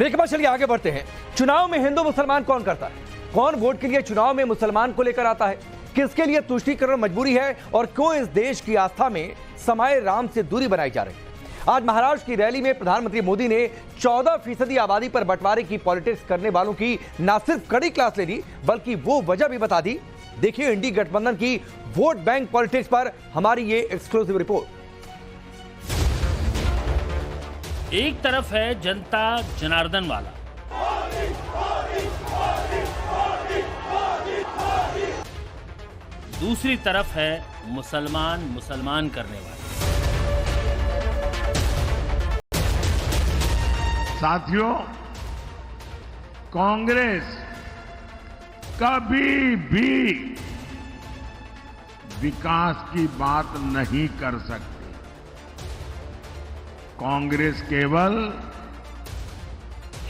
Break बाद चलिए आगे बढ़ते हैं। चुनाव में हिंदू मुसलमान कौन करता है? कौन वोट के लिए चुनाव में मुसलमान को लेकर आता है? किसके लिए तुष्टीकरण मजबूरी है और क्यों इस देश की आस्था में समाये राम से दूरी बनाई जा रही है? आज महाराष्ट्र की रैली में प्रधानमंत्री मोदी ने 14% आबादी पर बंटवारे की पॉलिटिक्स करने वालों की न सिर्फ कड़ी क्लास ले ली, बल्कि वो वजह भी बता दी। देखिए इंडी गठबंधन की वोट बैंक पॉलिटिक्स पर हमारी ये एक्सक्लूसिव रिपोर्ट। एक तरफ है जनता जनार्दन वाला, दूसरी तरफ है मुसलमान करने वाला। साथियों, कांग्रेस कभी भी विकास की बात नहीं कर सकती। कांग्रेस केवल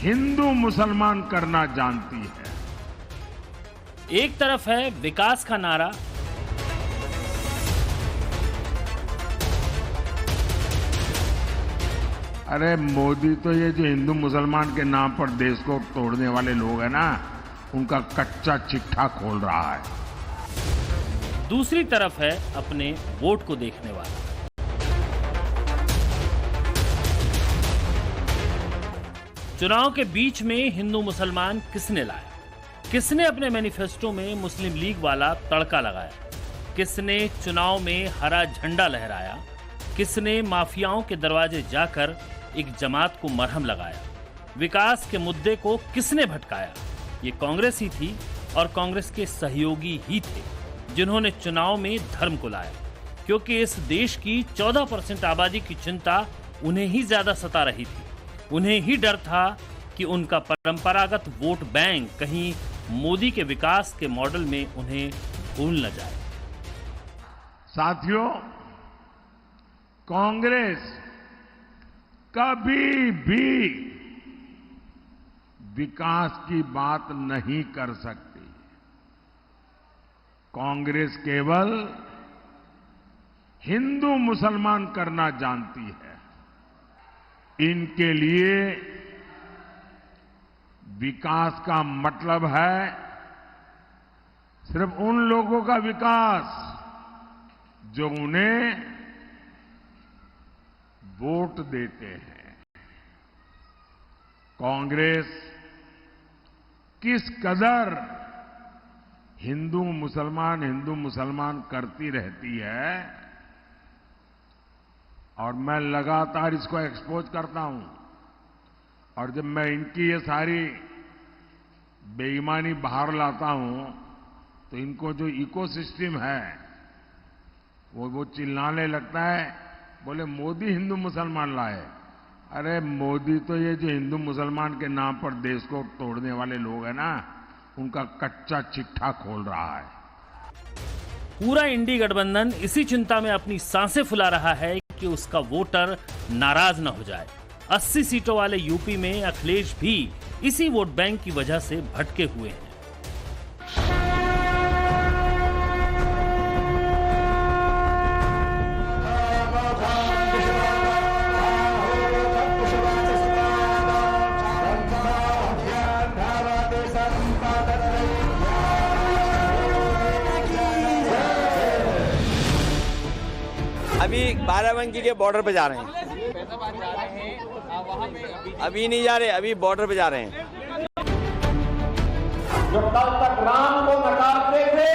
हिंदू मुसलमान करना जानती है। एक तरफ है विकास का नारा, अरे मोदी तो ये जो हिंदू मुसलमान के नाम पर देश को तोड़ने वाले लोग हैं ना, उनका कच्चा चिट्ठा खोल रहा है। दूसरी तरफ है अपने वोट को देखने वाला। चुनाव के बीच में हिंदू मुसलमान किसने लाया? किसने अपने मैनिफेस्टो में मुस्लिम लीग वाला तड़का लगाया? किसने चुनाव में हरा झंडा लहराया? किसने माफियाओं के दरवाजे जाकर एक जमात को मरहम लगाया? विकास के मुद्दे को किसने भटकाया? ये कांग्रेस ही थी और कांग्रेस के सहयोगी ही थे जिन्होंने चुनाव में धर्म को लाया, क्योंकि इस देश की 14% आबादी की चिंता उन्हें ही ज्यादा सता रही थी। उन्हें ही डर था कि उनका परंपरागत वोट बैंक कहीं मोदी के विकास के मॉडल में उन्हें भूल न जाए। साथियों, कांग्रेस कभी भी विकास की बात नहीं कर सकती। कांग्रेस केवल हिंदू मुसलमान करना जानती है। इनके लिए विकास का मतलब है सिर्फ उन लोगों का विकास जो उन्हें वोट देते हैं। कांग्रेस किस कदर हिंदू मुसलमान करती रहती है और मैं लगातार इसको एक्सपोज करता हूं, और जब मैं इनकी ये सारी बेईमानी बाहर लाता हूं तो इनको जो इकोसिस्टम है वो चिल्लाने लगता है, बोले मोदी हिंदू मुसलमान लाए। अरे मोदी तो ये जो हिंदू मुसलमान के नाम पर देश को तोड़ने वाले लोग हैं ना, उनका कच्चा चिट्ठा खोल रहा है। पूरा इंडी गठबंधन इसी चिंता में अपनी सांसें फुला रहा है कि उसका वोटर नाराज न हो जाए। 80 सीटों वाले यूपी में अखिलेश भी इसी वोट बैंक की वजह से भटके हुए हैं। अभी बाराबंकी के बॉर्डर पे जा रहे हैं। अभी नहीं जा रहे, अभी बॉर्डर पे जा रहे हैं। जो कल तक राम को नकारते थे,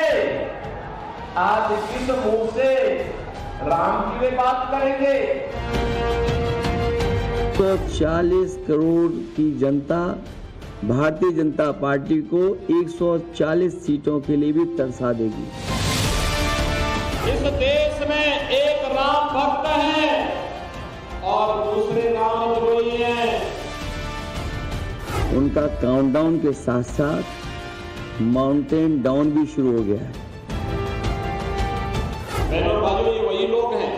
आज किस मुंह से राम की वे बात करेंगे? 140 करोड़ की जनता भारतीय जनता पार्टी को 140 सीटों के लिए भी तरसा देगी। इस देश में एक राम भक्त है और दूसरे रामद्रोही हैं। उनका काउंटडाउन के साथ साथ माउंटेन डाउन भी शुरू हो गया है। बहनों और भाइयों, ये वही लोग हैं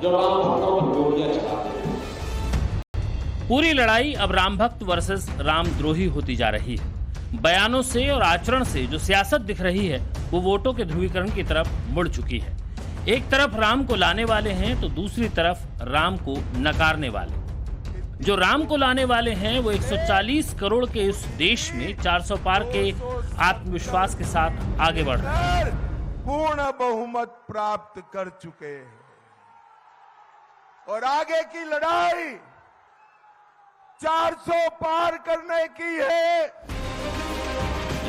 जो राम भक्तों पर गोलियां चलाते हैं। पूरी लड़ाई अब राम भक्त वर्सेस रामद्रोही होती जा रही है। बयानों से और आचरण से जो सियासत दिख रही है वो वोटों के ध्रुवीकरण की तरफ मुड़ चुकी है। एक तरफ राम को लाने वाले हैं तो दूसरी तरफ राम को नकारने वाले। जो राम को लाने वाले हैं वो 140 करोड़ के इस देश में 400 पार के आत्मविश्वास के साथ आगे बढ़ रहे हैं। पूर्ण बहुमत प्राप्त कर चुके हैं और आगे की लड़ाई 400 पार करने की है।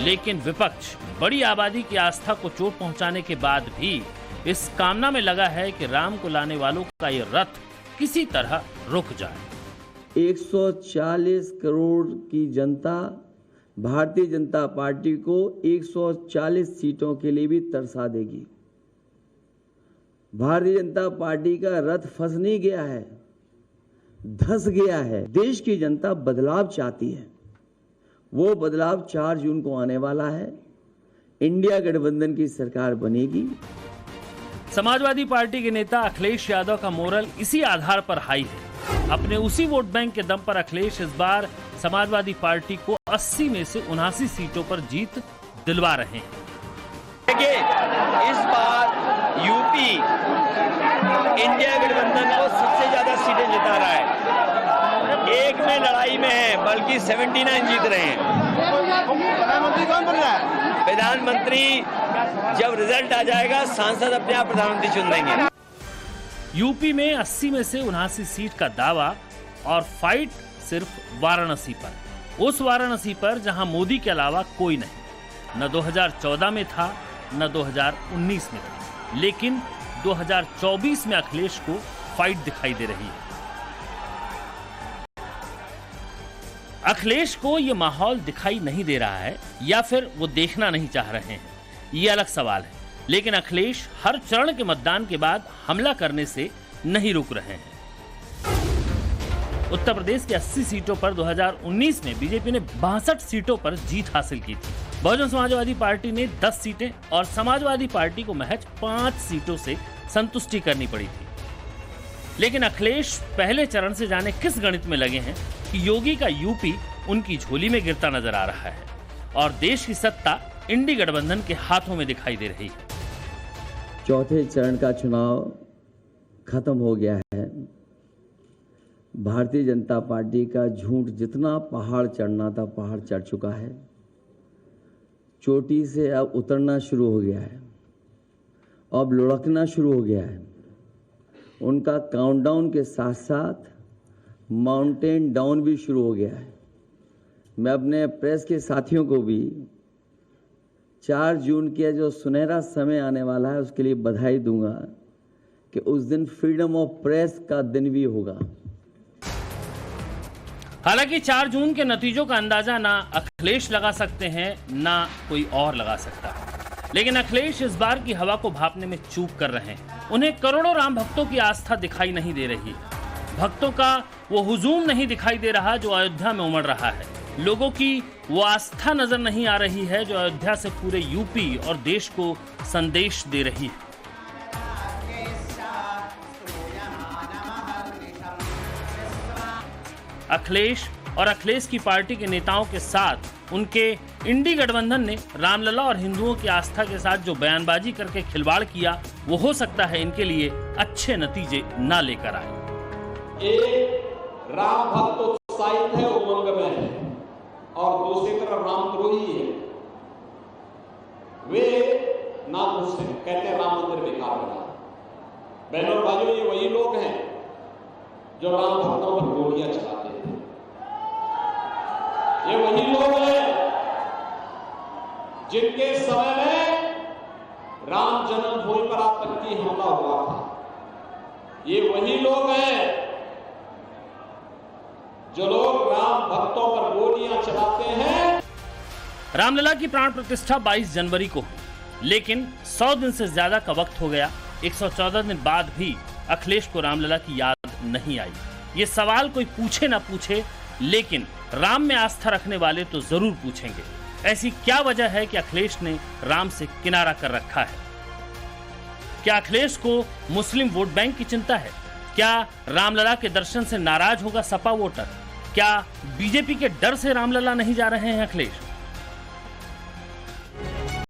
लेकिन विपक्ष बड़ी आबादी की आस्था को चोट पहुंचाने के बाद भी इस कामना में लगा है कि राम को लाने वालों का ये रथ किसी तरह रुक जाए। 140 करोड़ की जनता भारतीय जनता पार्टी को 140 सीटों के लिए भी तरसा देगी। भारतीय जनता पार्टी का रथ फंस नहीं गया है, धंस गया है। देश की जनता बदलाव चाहती है, वो बदलाव 4 जून को आने वाला है। इंडिया गठबंधन की सरकार बनेगी। समाजवादी पार्टी के नेता अखिलेश यादव का मोरल इसी आधार पर हाई है। अपने उसी वोट बैंक के दम पर अखिलेश इस बार समाजवादी पार्टी को 80 में से 79 सीटों पर जीत दिलवा रहे हैं। देखिए, इस बार यूपी इंडिया गठबंधन को सबसे ज्यादा सीटें जिता रहा है। एक में लड़ाई में है, बल्कि 79 जीत रहे हैं। प्रधानमंत्री कौन बन रहा है? प्रधानमंत्री जब रिजल्ट आ जाएगा, सांसद अपने आप प्रधानमंत्री चुन देंगे। यूपी में 80 में से 79 सीट का दावा और फाइट सिर्फ वाराणसी पर। उस वाराणसी पर जहां मोदी के अलावा कोई नहीं, न 2014 में था न 2019 में था, लेकिन 2024 में अखिलेश को फाइट दिखाई दे रही है। अखिलेश को यह माहौल दिखाई नहीं दे रहा है या फिर वो देखना नहीं चाह रहे हैं, ये अलग सवाल है। लेकिन अखिलेश हर चरण के मतदान के बाद हमला करने से नहीं रुक रहे हैं। उत्तर प्रदेश की 80 सीटों पर 2019 में बीजेपी ने 62 सीटों पर जीत हासिल की थी। बहुजन समाजवादी पार्टी ने 10 सीटें और समाजवादी पार्टी को महज 5 सीटों से संतुष्टि करनी पड़ी थी। लेकिन अखिलेश पहले चरण से जाने किस गणित में लगे हैं कि योगी का यूपी उनकी झोली में गिरता नजर आ रहा है और देश की सत्ता इंडी गठबंधन के हाथों में दिखाई दे रही है। चौथे चरण का चुनाव खत्म हो गया है। भारतीय जनता पार्टी का झूठ जितना पहाड़ चढ़ना था, पहाड़ चढ़ चुका है। चोटी से अब उतरना शुरू हो गया है, अब लुढ़कना शुरू हो गया है। उनका काउंटडाउन के साथ साथ माउंटेन डाउन भी शुरू हो गया है। मैं अपने प्रेस के साथियों को भी 4 जून के जो सुनहरा समय आने वाला है उसके लिए बधाई दूंगा कि उस दिन फ्रीडम ऑफ प्रेस का दिन भी होगा। हालांकि 4 जून के नतीजों का अंदाजा ना अखिलेश लगा सकते हैं ना कोई और लगा सकता है। लेकिन अखिलेश इस बार की हवा को भांपने में चूक कर रहे हैं। उन्हें करोड़ों राम भक्तों की आस्था दिखाई नहीं दे रही है। भक्तों का वो हुजूम नहीं दिखाई दे रहा जो अयोध्या में उमड़ रहा है। लोगों की वो आस्था नजर नहीं आ रही है जो अयोध्या से पूरे यूपी और देश को संदेश दे रही है। अखिलेश और अखिलेश की पार्टी के नेताओं के साथ उनके इंडी गठबंधन ने रामलला और हिंदुओं की आस्था के साथ जो बयानबाजी करके खिलवाड़ किया, वो हो सकता है इनके लिए अच्छे नतीजे ना लेकर आए। एक राम भक्त उत्साहित है, उमंग में है, और दूसरी तरफ रामद्रोही है। वे ना खुश हैं, कहते हैं राम मंदिर बेकार बना। बहनों और भाइयों, ये वही लोग हैं जो राम भक्तों पर गोलियां चलाते थे। ये वही लोग हैं जिनके समय में राम जन्मभूमि पर आतंकी हमला हुआ था। ये वही लोग हैं जो लोग राम भक्तों पर गोलियां चलाते हैं। रामलला की प्राण प्रतिष्ठा 22 जनवरी को, लेकिन 100 दिन से ज्यादा का वक्त हो गया। 114 दिन बाद भी अखिलेश को रामलला की याद नहीं आई। ये सवाल कोई पूछे ना पूछे, लेकिन राम में आस्था रखने वाले तो जरूर पूछेंगे। ऐसी क्या वजह है कि अखिलेश ने राम से किनारा कर रखा है? क्या अखिलेश को मुस्लिम वोट बैंक की चिंता है? क्या रामलला के दर्शन से नाराज होगा सपा वोटर? क्या बीजेपी के डर से रामलला नहीं जा रहे हैं अखिलेश?